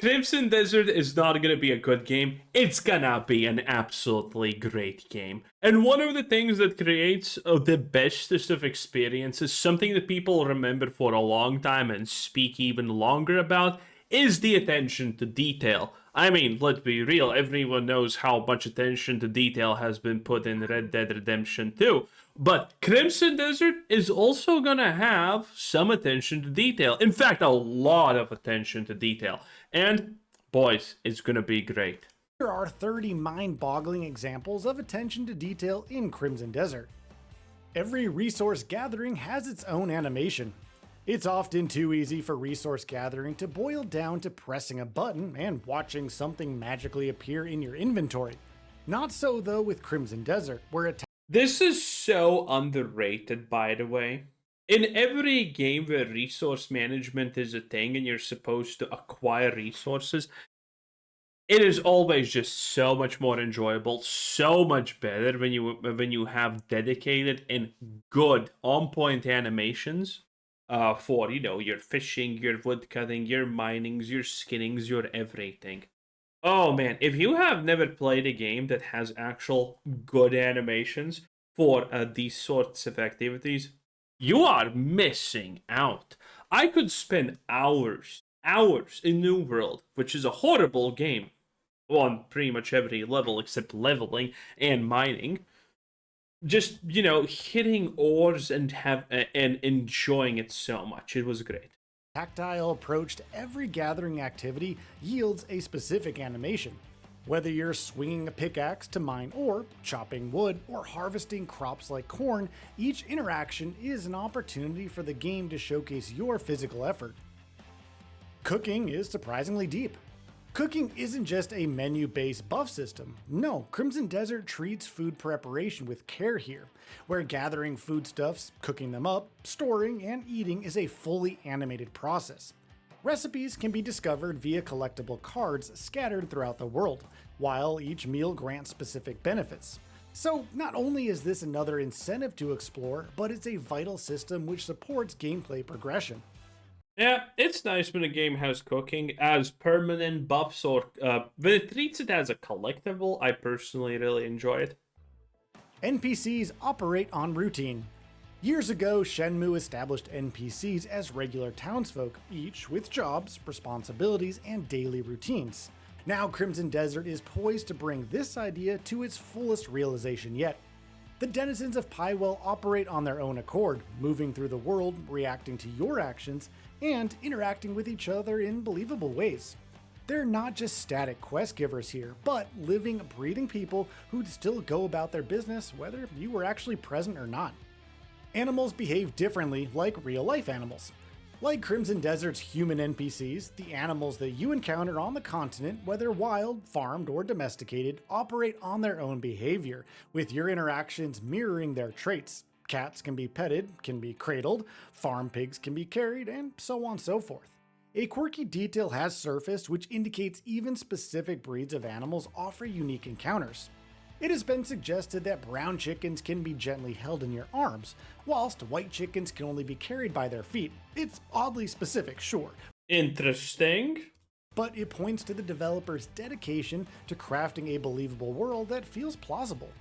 Crimson Desert is not gonna be a good game. It's gonna be an absolutely great game. And one of the things that creates the bestest of experiences, something that people remember for a long time and speak even longer about, is the attention to detail. I mean, let's be real, everyone knows how much attention to detail has been put in Red Dead Redemption 2. But Crimson Desert is also gonna have some attention to detail. In fact, a lot of attention to detail. And, boys, it's gonna be great. Here are 30 mind-boggling examples of attention to detail in Crimson Desert. Every resource gathering has its own animation. It's often too easy for resource gathering to boil down to pressing a button and watching something magically appear in your inventory. Not so though with Crimson Desert, where This is so underrated, by the way. In every game where resource management is a thing and you're supposed to acquire resources, it is always just so much more enjoyable, so much better when you have dedicated and good on-point animations for your fishing, your wood cutting, your minings, your skinnings, your everything. Oh man, if you have never played a game that has actual good animations for these sorts of activities, you are missing out. I could spend hours in New World, which is a horrible game on pretty much every level except leveling and mining, just hitting ores and enjoying it so much. It was great. tactile approach to every gathering activity yields a specific animation. Whether you're swinging a pickaxe to mine ore, chopping wood, or harvesting crops like corn, each interaction is an opportunity for the game to showcase your physical effort. Cooking is surprisingly deep. Cooking isn't just a menu-based buff system. No, Crimson Desert treats food preparation with care here, where gathering foodstuffs, cooking them up, storing, and eating is a fully animated process. Recipes can be discovered via collectible cards scattered throughout the world, while each meal grants specific benefits. So not only is this another incentive to explore, but it's a vital system which supports gameplay progression. Yeah, it's nice when a game has cooking as permanent buffs or when it treats it as a collectible. I personally really enjoy it. NPCs operate on routine. Years ago, Shenmue established NPCs as regular townsfolk, each with jobs, responsibilities, and daily routines. Now Crimson Desert is poised to bring this idea to its fullest realization yet. The denizens of Pywell operate on their own accord, moving through the world, reacting to your actions, and interacting with each other in believable ways. They're not just static quest givers here, but living, breathing people who'd still go about their business whether you were actually present or not. Animals behave differently like real-life animals. Like Crimson Desert's human NPCs, the animals that you encounter on the continent, whether wild, farmed, or domesticated, operate on their own behavior, with your interactions mirroring their traits. Cats can be petted, can be cradled, farm pigs can be carried, and so on and so forth. A quirky detail has surfaced which indicates even specific breeds of animals offer unique encounters. It has been suggested that brown chickens can be gently held in your arms, whilst white chickens can only be carried by their feet. It's oddly specific, sure, Interesting. but it points to the developer's dedication to crafting a believable world that feels plausible.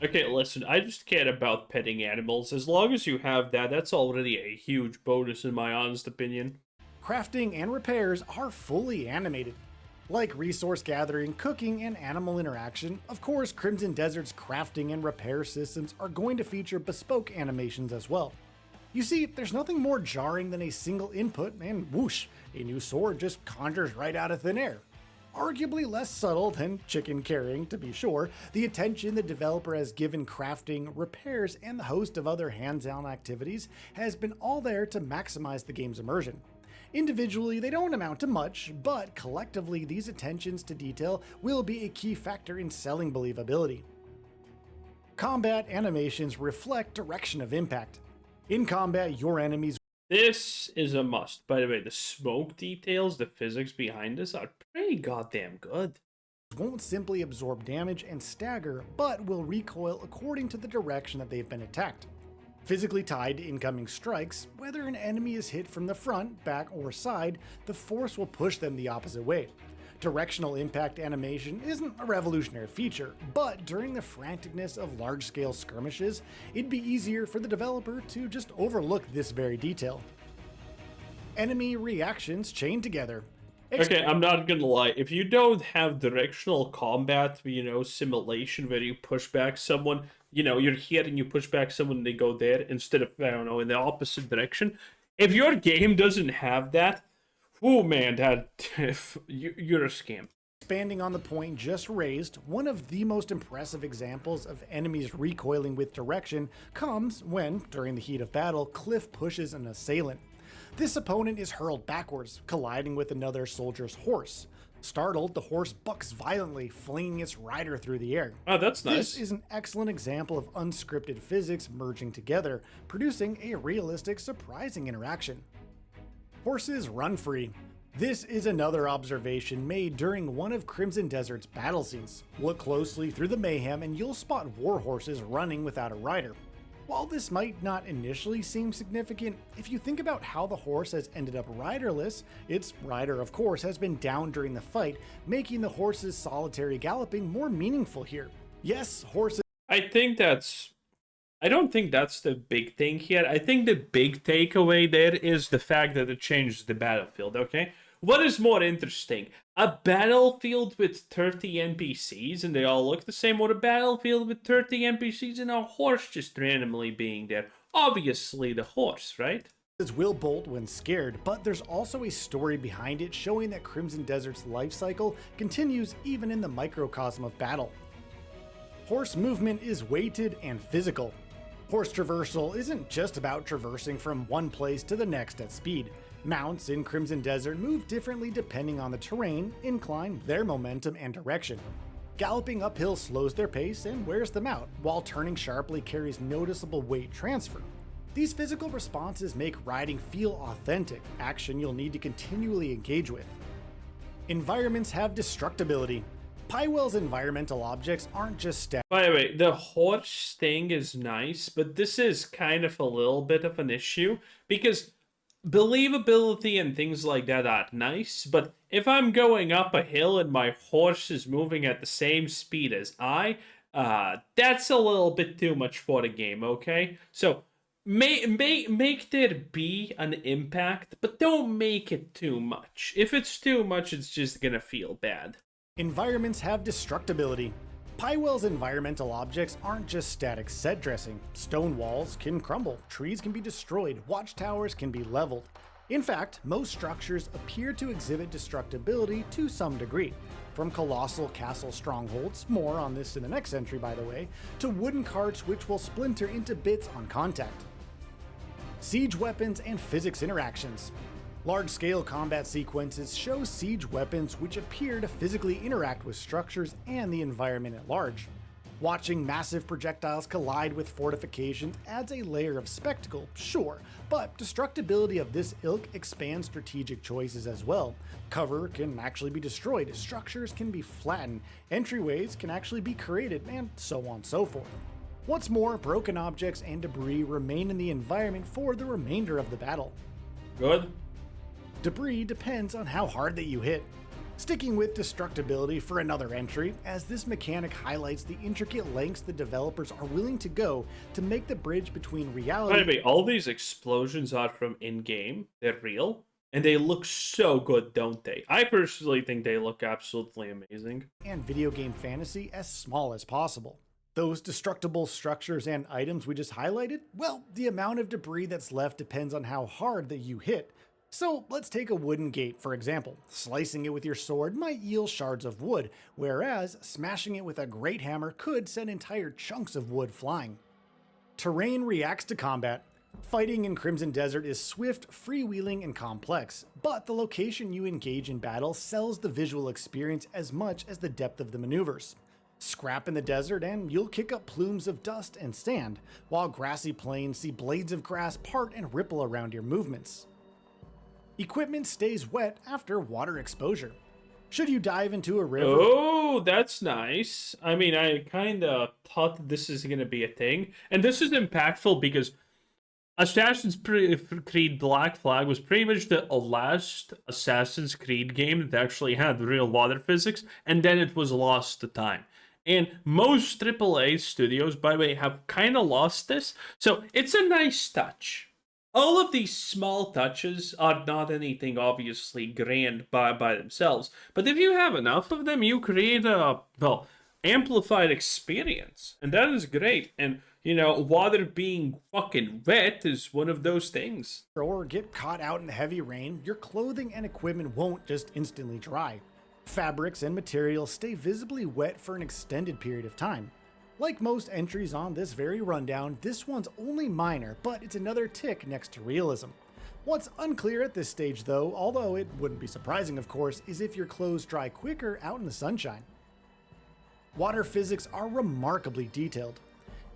Okay, listen, I just care about petting animals. As long as you have that, that's already a huge bonus in my honest opinion. Crafting and repairs are fully animated. Like resource gathering, cooking, and animal interaction, of course Crimson Desert's crafting and repair systems are going to feature bespoke animations as well. You see, there's nothing more jarring than a single input and whoosh, a new sword just conjures right out of thin air. Arguably less subtle than chicken carrying, to be sure, the attention the developer has given crafting, repairs, and the host of other hands-on activities has been all there to maximize the game's immersion. Individually, they don't amount to much, but collectively, these attentions to detail will be a key factor in selling believability. Combat animations reflect direction of impact. In combat, your enemies This is a must. By the way, the smoke details, the physics behind this are pretty goddamn good. won't simply absorb damage and stagger, but will recoil according to the direction that they've been attacked. Physically tied to incoming strikes, whether an enemy is hit from the front, back, or side, the force will push them the opposite way. Directional impact animation isn't a revolutionary feature, but during the franticness of large-scale skirmishes, it'd be easier for the developer to just overlook this very detail. Enemy reactions chain together. Okay, I'm not gonna lie. If you don't have directional combat, simulation where you push back someone, you're here and you push back someone and they go there instead of, I don't know, in the opposite direction. If your game doesn't have that, oh man, you're a scam. Expanding on the point just raised, one of the most impressive examples of enemies recoiling with direction comes when, during the heat of battle, Cliff pushes an assailant. This opponent is hurled backwards, colliding with another soldier's horse. Startled, the horse bucks violently, flinging its rider through the air. Oh, that's nice. This is an excellent example of unscripted physics merging together, producing a realistic, surprising interaction. Horses run free. This is another observation made during one of Crimson Desert's battle scenes. Look closely through the mayhem and you'll spot war horses running without a rider. While this might not initially seem significant, if you think about how the horse has ended up riderless, its rider of course has been down during the fight, making the horse's solitary galloping more meaningful here. Yes, horses... I don't think that's the big thing here. I think the big takeaway there is the fact that it changes the battlefield, okay? What is more interesting? A battlefield with 30 NPCs and they all look the same, or a battlefield with 30 NPCs and a horse just randomly being there? Obviously the horse, right? Will bolt when scared, but there's also a story behind it showing that Crimson Desert's life cycle continues even in the microcosm of battle. Horse movement is weighted and physical. Horse traversal isn't just about traversing from one place to the next at speed. Mounts in Crimson Desert move differently depending on the terrain, incline, their momentum, and direction. Galloping uphill slows their pace and wears them out, while turning sharply carries noticeable weight transfer. These physical responses make riding feel authentic, action you'll need to continually engage with. Environments have destructibility. Pywell's environmental objects aren't just static. By the way, the horse thing is nice, but this is kind of a little bit of an issue because believability and things like that are nice, but if I'm going up a hill and my horse is moving at the same speed as that's a little bit too much for the game, okay? So make there be an impact, but don't make it too much. If it's too much, it's just gonna feel bad. Environments have destructibility. Pywell's environmental objects aren't just static set dressing. Stone walls can crumble, trees can be destroyed, watchtowers can be leveled. In fact, most structures appear to exhibit destructibility to some degree. From colossal castle strongholds, more on this in the next entry by the way, to wooden carts which will splinter into bits on contact. Siege weapons and physics interactions. Large-scale combat sequences show siege weapons which appear to physically interact with structures and the environment at large. Watching massive projectiles collide with fortifications adds a layer of spectacle, sure, but destructibility of this ilk expands strategic choices as well. Cover can actually be destroyed, structures can be flattened, entryways can actually be created, and so on and so forth. What's more, broken objects and debris remain in the environment for the remainder of the battle. Good. Debris depends on how hard that you hit. Sticking with destructibility for another entry, as this mechanic highlights the intricate lengths the developers are willing to go to make the bridge between reality... By the way, all these explosions are from in-game. They're real. And they look so good, don't they? I personally think they look absolutely amazing. ...and video game fantasy as small as possible. Those destructible structures and items we just highlighted? Well, the amount of debris that's left depends on how hard that you hit. So let's take a wooden gate for example. Slicing it with your sword might yield shards of wood, whereas smashing it with a great hammer could send entire chunks of wood flying. Terrain reacts to combat. Fighting in Crimson Desert is swift, freewheeling, and complex, but the location you engage in battle sells the visual experience as much as the depth of the maneuvers. Scrap in the desert and you'll kick up plumes of dust and sand, while grassy plains see blades of grass part and ripple around your movements. Equipment stays wet after water exposure. Should you dive into a river... Oh, that's nice. I mean, I kind of thought this is going to be a thing. And this is impactful because Assassin's Creed Black Flag was pretty much the last Assassin's Creed game that actually had real water physics, and then it was lost to time. And most AAA studios, by the way, have kind of lost this, so it's a nice touch. All of these small touches are not anything obviously grand by themselves, but if you have enough of them, you create a, well, amplified experience, and that is great. And water being fucking wet is one of those things. Or get caught out in heavy rain, your clothing and equipment won't just instantly dry. Fabrics and materials stay visibly wet for an extended period of time. Like most entries on this very rundown, this one's only minor, but it's another tick next to realism. What's unclear at this stage though, although it wouldn't be surprising of course, is if your clothes dry quicker out in the sunshine. Water physics are remarkably detailed.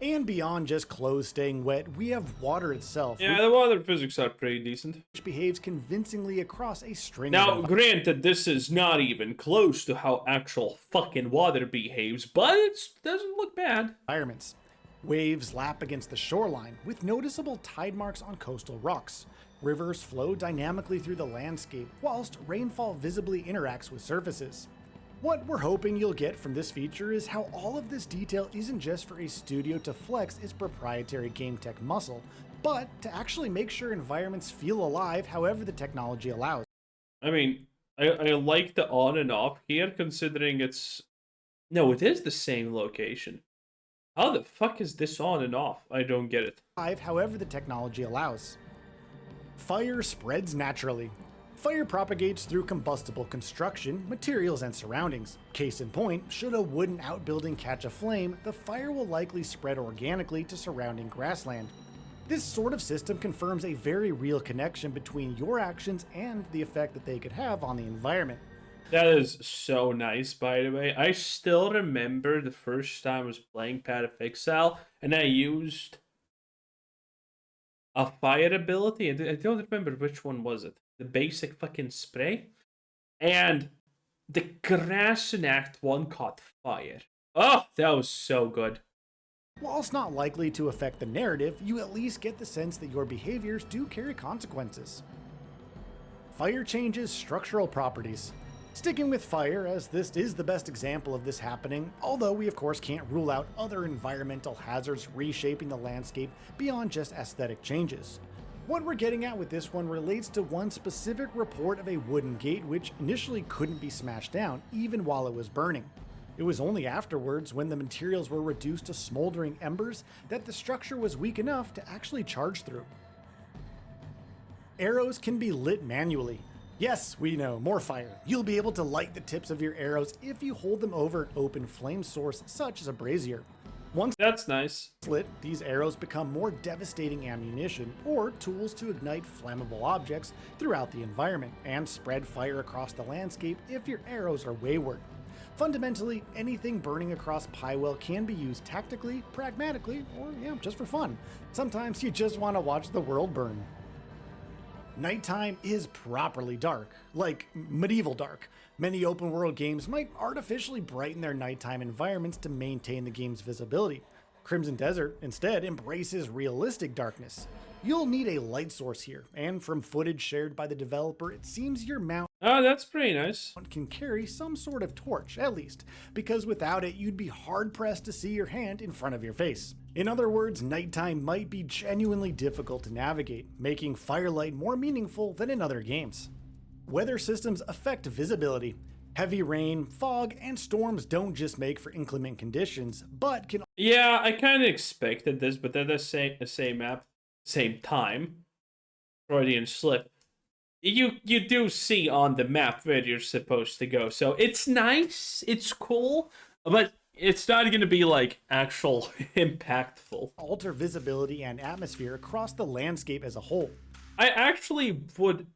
And beyond just clothes staying wet, we have water itself. Yeah, the water physics are pretty decent. Which behaves convincingly across a string now, of granted, this is not even close to how actual fucking water behaves, but it doesn't look bad. Environments. Waves lap against the shoreline, with noticeable tide marks on coastal rocks. Rivers flow dynamically through the landscape, whilst rainfall visibly interacts with surfaces. What we're hoping you'll get from this feature is how all of this detail isn't just for a studio to flex its proprietary game tech muscle, but to actually make sure environments feel alive however the technology allows. I mean, I like the on and off here, considering it's... No, it is the same location. How the fuck is this on and off? I don't get it. However the technology allows. Fire spreads naturally. Fire propagates through combustible construction, materials, and surroundings. Case in point, should a wooden outbuilding catch a flame, the fire will likely spread organically to surrounding grassland. This sort of system confirms a very real connection between your actions and the effect that they could have on the environment. That is so nice, by the way. I still remember the first time I was playing Path of Exile, and I used a fire ability. I don't remember which one was it. The basic fucking spray, and the grass in Act 1 caught fire. Oh, that was so good. Whilst not likely to affect the narrative, you at least get the sense that your behaviors do carry consequences. Fire changes structural properties. Sticking with fire, as this is the best example of this happening, although we of course can't rule out other environmental hazards reshaping the landscape beyond just aesthetic changes. What we're getting at with this one relates to one specific report of a wooden gate which initially couldn't be smashed down, even while it was burning. It was only afterwards, when the materials were reduced to smoldering embers, that the structure was weak enough to actually charge through. Arrows can be lit manually. Yes, we know, more fire. You'll be able to light the tips of your arrows if you hold them over an open flame source, such as a brazier. Once that's nice. Lit, these arrows become more devastating ammunition or tools to ignite flammable objects throughout the environment and spread fire across the landscape if your arrows are wayward. Fundamentally, anything burning across Pywell can be used tactically, pragmatically, or just for fun. Sometimes you just want to watch the world burn. Nighttime is properly dark, like medieval dark. Many open world games might artificially brighten their nighttime environments to maintain the game's visibility. Crimson Desert instead embraces realistic darkness. You'll need a light source here, and from footage shared by the developer, it seems your mount that's pretty nice. Can carry some sort of torch, at least, because without it you'd be hard-pressed to see your hand in front of your face. In other words, nighttime might be genuinely difficult to navigate, making firelight more meaningful than in other games. Weather systems affect visibility. Heavy rain, fog, and storms don't just make for inclement conditions, but can... Yeah, I kind of expected this, but at the same map, same time, Freudian slip, you do see on the map where you're supposed to go. So it's nice, it's cool, but it's not going to be like actual impactful. Alter visibility and atmosphere across the landscape as a whole. I actually would...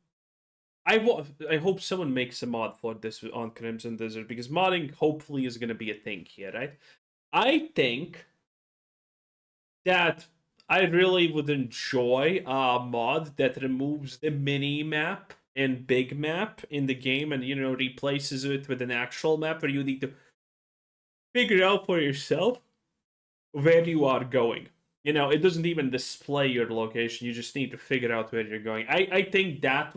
I hope someone makes a mod for this on Crimson Desert, because modding hopefully is going to be a thing here, right? I think that I really would enjoy a mod that removes the mini map and big map in the game and, replaces it with an actual map where you need to figure out for yourself where you are going. it doesn't even display your location. You just need to figure out where you're going. I think that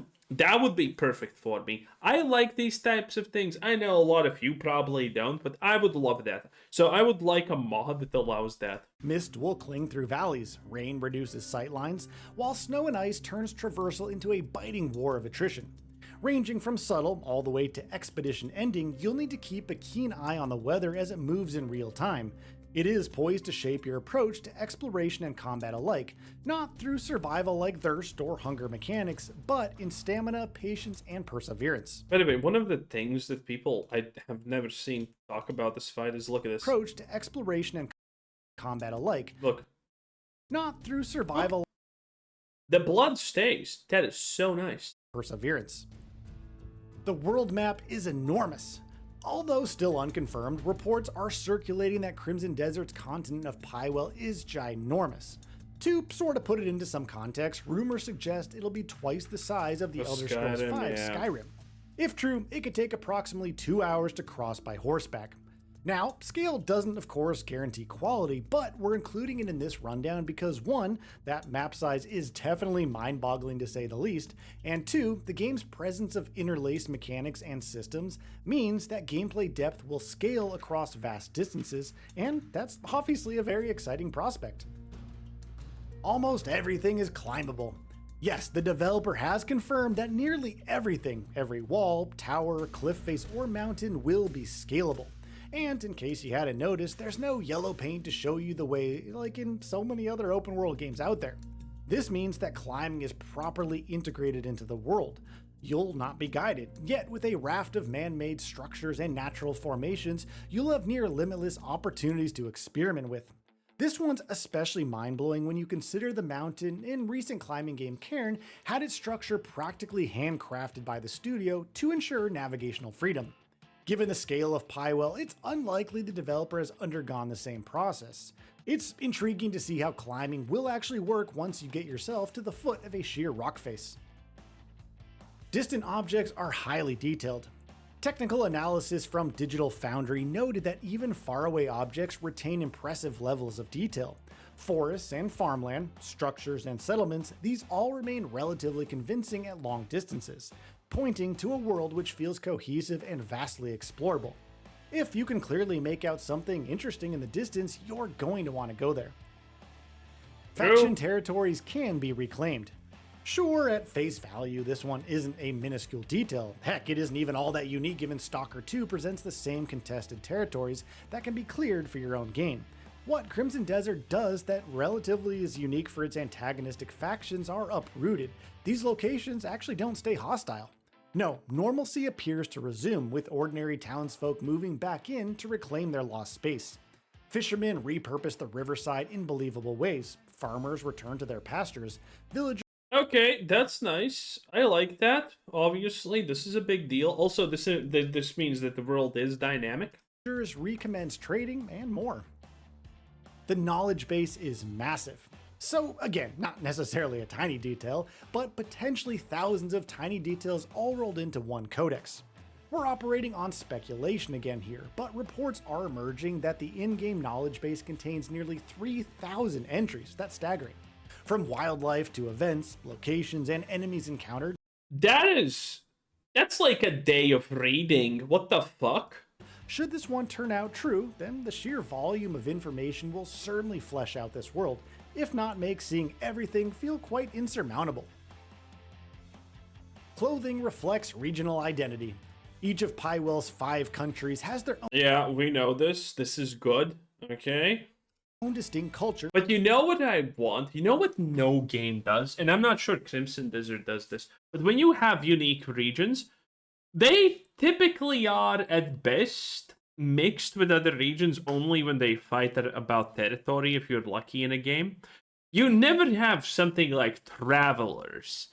would be perfect for me. I like these types of things. I know a lot of you probably don't, but I would love that. So I would like a mod that allows that. Mist will cling through valleys, rain reduces sightlines, while snow and ice turns traversal into a biting war of attrition. Ranging from subtle all the way to expedition ending, you'll need to keep a keen eye on the weather as it moves in real time. It is poised to shape your approach to exploration and combat alike, not through survival like thirst or hunger mechanics, but in stamina, patience, and perseverance. By the way, one of the things that people I have never seen talk about this fight is look at this. Approach to exploration and combat alike, Look. not through survival. The blood stays. That is so nice. Perseverance. The world map is enormous. Although still unconfirmed, reports are circulating that Crimson Desert's continent of Pywell is ginormous. To sort of put it into some context, rumors suggest it'll be twice the size of the Elder Scrolls V Skyrim. If true, it could take approximately 2 hours to cross by horseback. Now, scale doesn't of course guarantee quality, but we're including it in this rundown because 1, that map size is definitely mind-boggling to say the least, and 2, the game's presence of interlaced mechanics and systems means that gameplay depth will scale across vast distances, and that's obviously a very exciting prospect. Almost everything is climbable. Yes, the developer has confirmed that nearly everything, every wall, tower, cliff face, or mountain will be scalable. And in case you hadn't noticed, there's no yellow paint to show you the way like in so many other open world games out there. This means that climbing is properly integrated into the world. You'll not be guided, yet with a raft of man-made structures and natural formations, you'll have near limitless opportunities to experiment with. This one's especially mind-blowing when you consider the mountain in recent climbing game Cairn had its structure practically handcrafted by the studio to ensure navigational freedom. Given the scale of Pywell, it's unlikely the developer has undergone the same process. It's intriguing to see how climbing will actually work once you get yourself to the foot of a sheer rock face. Distant objects are highly detailed. Technical analysis from Digital Foundry noted that even faraway objects retain impressive levels of detail. Forests and farmland, structures and settlements, these all remain relatively convincing at long distances, pointing to a world which feels cohesive and vastly explorable. If you can clearly make out something interesting in the distance, you're going to want to go there. Faction territories can be reclaimed. Sure, at face value, this one isn't a minuscule detail. Heck, it isn't even all that unique given Stalker 2 presents the same contested territories that can be cleared for your own gain. What Crimson Desert does that relatively is unique for its antagonistic factions are uprooted. These locations actually don't stay hostile. No, normalcy appears to resume, with ordinary townsfolk moving back in to reclaim their lost space. Fishermen repurpose the riverside in believable ways. Farmers return to their pastures. Villagers Okay, that's nice. I like that. Obviously, this is a big deal. Also, this means that the world is dynamic. recommence trading, and more. The knowledge base is massive. So again, not necessarily a tiny detail, but potentially thousands of tiny details all rolled into one codex. We're operating on speculation again here, but reports are emerging that the in-game knowledge base contains nearly 3,000 entries. That's staggering. From wildlife to events, locations, and enemies encountered. That's like a day of reading. What the fuck? Should this one turn out true, then the sheer volume of information will certainly flesh out this world, if not make seeing everything feel quite insurmountable. Clothing reflects regional identity. Each of Pywell's 5 countries has their Yeah, we know this. This is good. Okay. own distinct culture. But you know what I want? You know what no game does? And I'm not sure Crimson Desert does this. But when you have unique regions, they typically are at best mixed with other regions only when they fight about territory if you're lucky in a game. You never have something like travelers.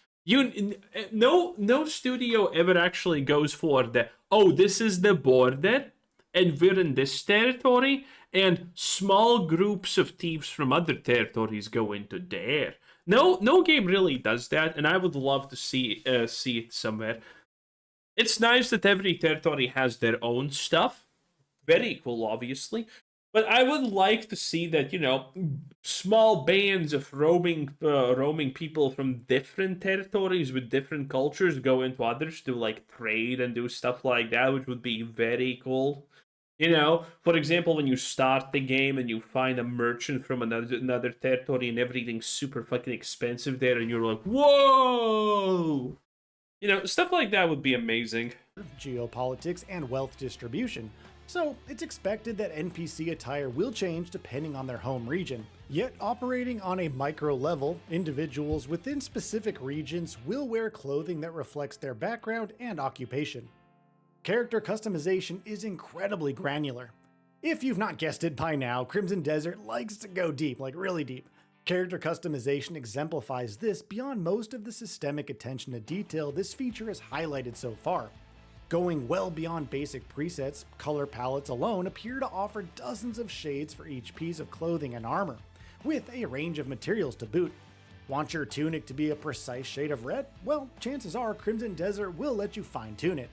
No studio ever actually goes for this is the border and we're in this territory and small groups of thieves from other territories go into there. No game really does that, and I would love to see it somewhere. It's nice that every territory has their own stuff. Very cool, obviously. But I would like to see that, small bands of roaming people from different territories with different cultures go into others to like trade and do stuff like that, which would be very cool. For example, when you start the game and you find a merchant from another territory and everything's super fucking expensive there, and you're like, whoa! Stuff like that would be amazing. Geopolitics, and wealth distribution, so it's expected that NPC attire will change depending on their home region. Yet, operating on a micro level, individuals within specific regions will wear clothing that reflects their background and occupation. Character customization is incredibly granular. If you've not guessed it by now, Crimson Desert likes to go deep, like really deep. Character customization exemplifies this beyond most of the systemic attention to detail this feature has highlighted so far. Going well beyond basic presets, color palettes alone appear to offer dozens of shades for each piece of clothing and armor, with a range of materials to boot. Want your tunic to be a precise shade of red? Well, chances are Crimson Desert will let you fine-tune it.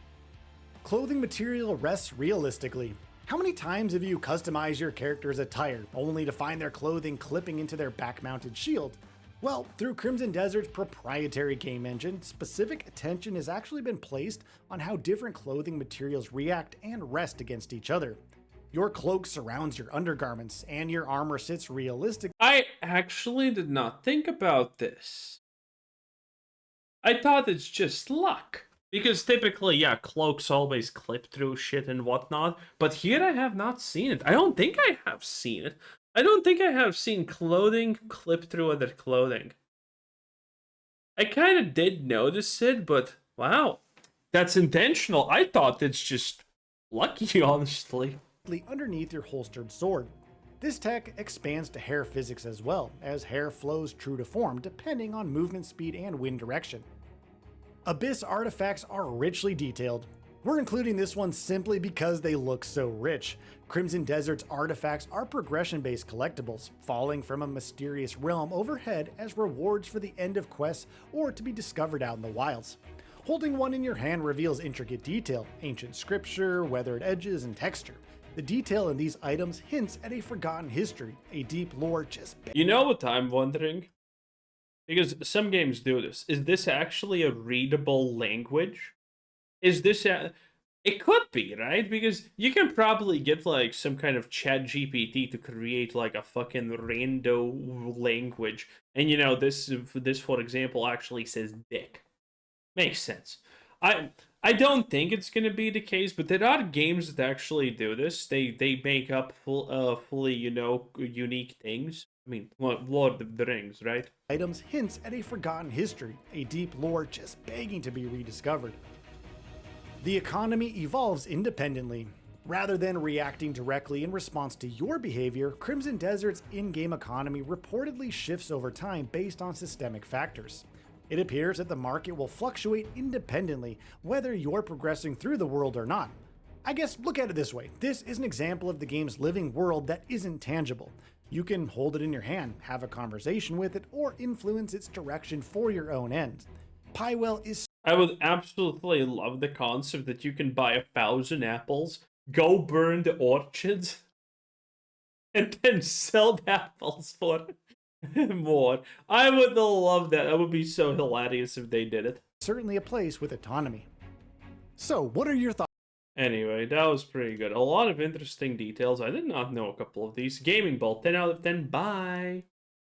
Clothing material rests realistically. How many times have you customized your character's attire, only to find their clothing clipping into their back-mounted shield? Well, through Crimson Desert's proprietary game engine, specific attention has actually been placed on how different clothing materials react and rest against each other. Your cloak surrounds your undergarments, and your armor sits realistic. I actually did not think about this. I thought it's just luck. Because typically, yeah, cloaks always clip through shit and whatnot, but here I have not seen it. I don't think I have seen it. I don't think I have seen clothing clip through other clothing. I kind of did notice it, but wow, that's intentional. I thought it's just lucky, honestly. Underneath your holstered sword. This tech expands to hair physics as well, as hair flows true to form depending on movement speed and wind direction. Abyss artifacts are richly detailed. We're including this one simply because they look so rich. Crimson Desert's artifacts are progression-based collectibles, falling from a mysterious realm overhead as rewards for the end of quests or to be discovered out in the wilds. Holding one in your hand reveals intricate detail, ancient scripture, weathered edges, and texture. The detail in these items hints at a forgotten history, a deep lore just... You know what I'm wondering? Because some games do this. Is this actually a readable language? Is this It could be, right? Because you can probably get like some kind of chat GPT to create like a fucking rando language. And this for example actually says dick. Makes sense. I don't think it's gonna be the case, but there are games that actually do this. They make up fully unique things. I mean, Lord of the Rings, right? Items hints at a forgotten history, a deep lore just begging to be rediscovered. The economy evolves independently. Rather than reacting directly in response to your behavior, Crimson Desert's in-game economy reportedly shifts over time based on systemic factors. It appears that the market will fluctuate independently, whether you're progressing through the world or not. I guess look at it this way, this is an example of the game's living world that isn't tangible. You can hold it in your hand, have a conversation with it, or influence its direction for your own ends. Pywell is... I would absolutely love the concept that you can buy 1,000 apples, go burn the orchards, and then sell the apples for more. I would love that. That would be so hilarious if they did it. certainly a place with autonomy. So, what are your thoughts? Anyway, that was pretty good. A lot of interesting details. I did not know a couple of these. Gaming Bolt, 10 out of 10. Bye.